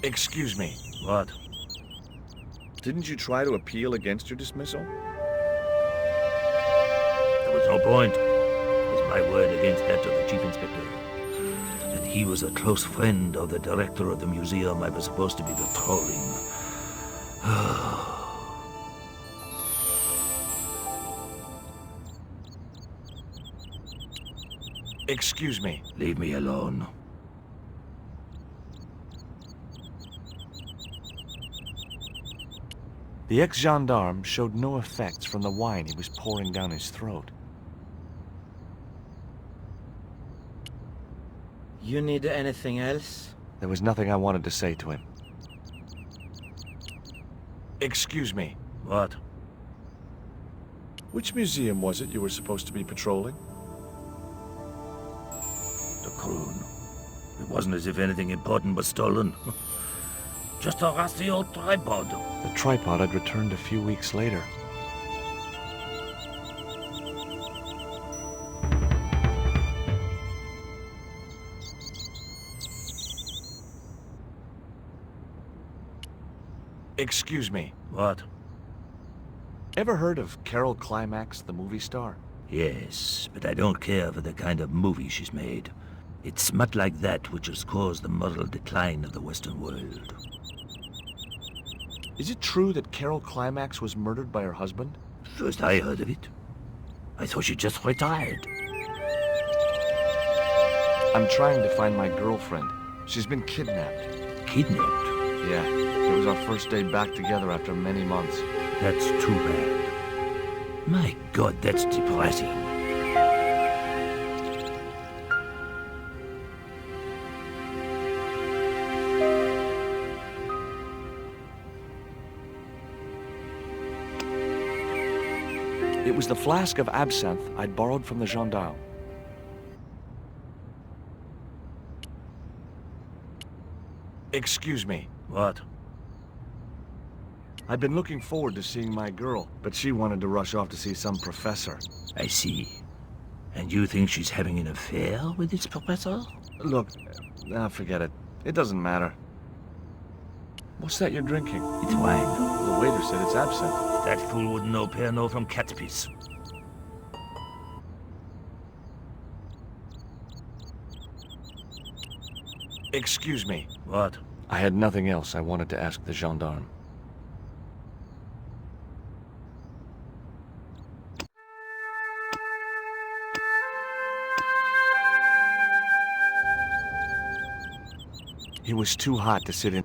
Excuse me. What? Didn't you try to appeal against your dismissal? There was no point. It was my word against that of the chief inspector. And he was a close friend of the director of the museum I was supposed to be patrolling. Excuse me. Leave me alone. The ex-gendarme showed no effects from the wine he was pouring down his throat. You need anything else? There was nothing I wanted to say to him. Excuse me. What? Which museum was it you were supposed to be patrolling? The Kroon. It wasn't as if anything important was stolen. Just a rusty old tripod. The tripod had returned a few weeks later. Excuse me. What? Ever heard of Carol Climax, the movie star? Yes, but I don't care for the kind of movie she's made. It's smut like that which has caused the moral decline of the Western world. Is it true that Carol Climax was murdered by her husband? First I heard of it. I thought she just retired. I'm trying to find my girlfriend. She's been kidnapped. Kidnapped? Yeah, it was our first day back together after many months. That's too bad. My God, that's depressing. It was the flask of absinthe I'd borrowed from the gendarme. Excuse me. What? I'd been looking forward to seeing my girl, but she wanted to rush off to see some professor. I see. And you think she's having an affair with this professor? Look, forget it. It doesn't matter. What's that you're drinking? It's wine. The waiter said it's absinthe. That fool wouldn't know Pernod from cat's piece. Excuse me. What? I had nothing else I wanted to ask the gendarme. It was too hot to sit in.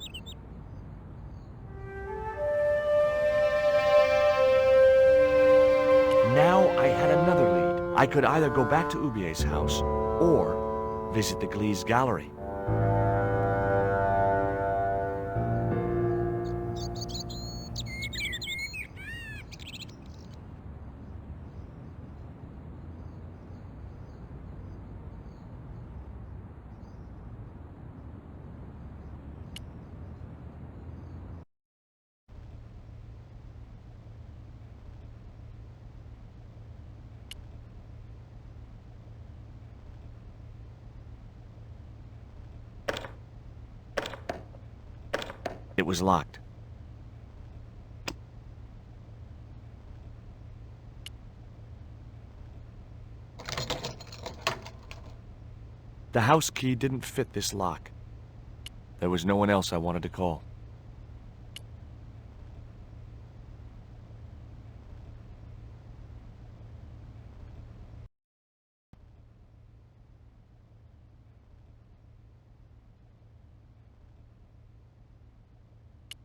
Now I had another lead. I could either go back to Ubier's house or visit the Gliese Gallery. It was locked. The house key didn't fit this lock. There was no one else I wanted to call.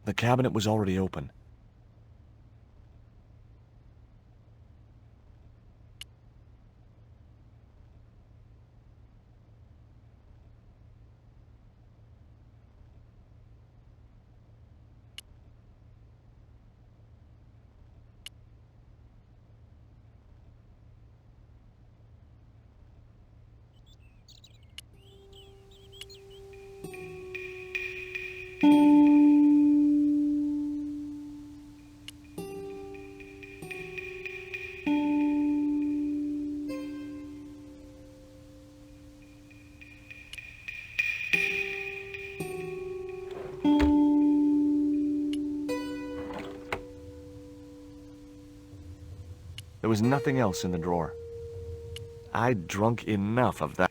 The cabinet was already open. There was nothing else in the drawer. I'd drunk enough of that.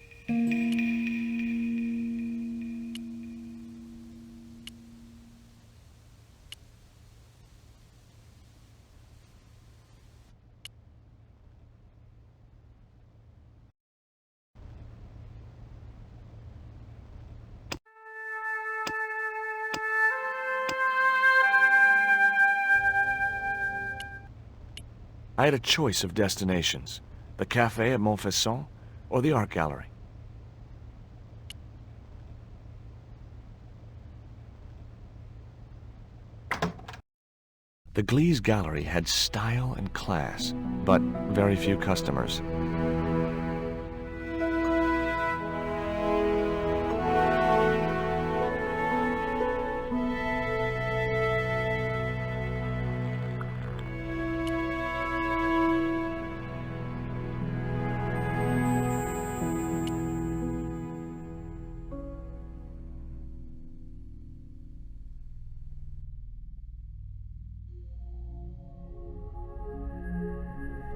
I had a choice of destinations. The cafe at Montfaucon or the art gallery. The Glees Gallery had style and class, but very few customers.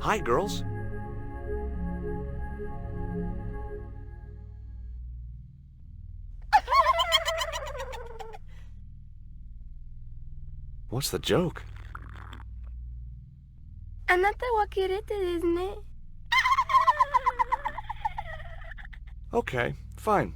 Hi, girls. What's the joke? あなたはキレてですね。 Okay, fine.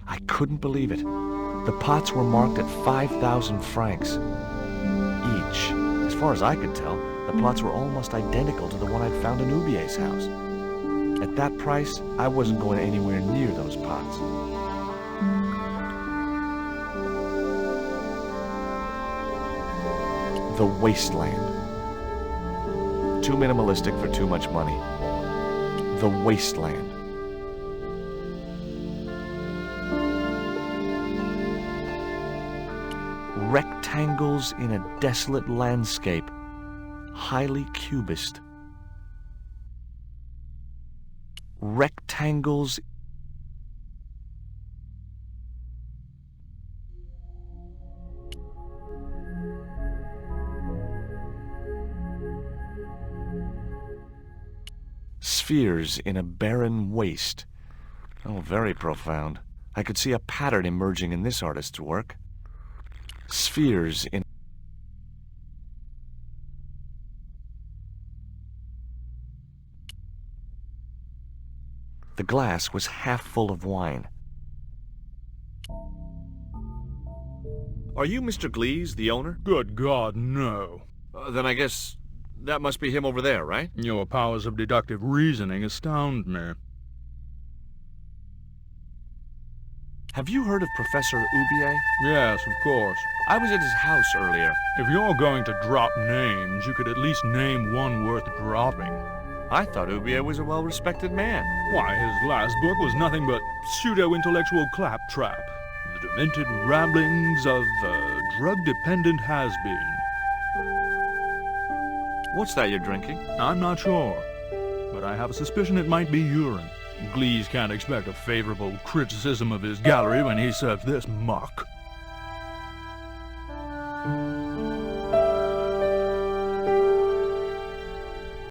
I couldn't believe it. The pots were marked at 5,000 francs each. As far as I could tell, the plots were almost identical to the one I'd found in Ubier's house. At that price, I wasn't going anywhere near those pots. The Wasteland. Too minimalistic for too much money. The Wasteland. Rectangles in a desolate landscape, highly cubist. Rectangles. Spheres in a barren waste. Oh, very profound. I could see a pattern emerging in this artist's work. Spheres in... The glass was half full of wine. Are you Mr. Glees, the owner? Good God, no. Then I guess that must be him over there, right? Your powers of deductive reasoning astound me. Have you heard of Professor Ubier? Yes, of course. I was at his house earlier. If you're going to drop names, you could at least name one worth dropping. I thought Ubier was a well-respected man. Why, his last book was nothing but pseudo-intellectual claptrap. The demented rabblings of a drug-dependent has-been. What's that you're drinking? I'm not sure, but I have a suspicion it might be urine. Glees can't expect a favorable criticism of his gallery when he serves this muck.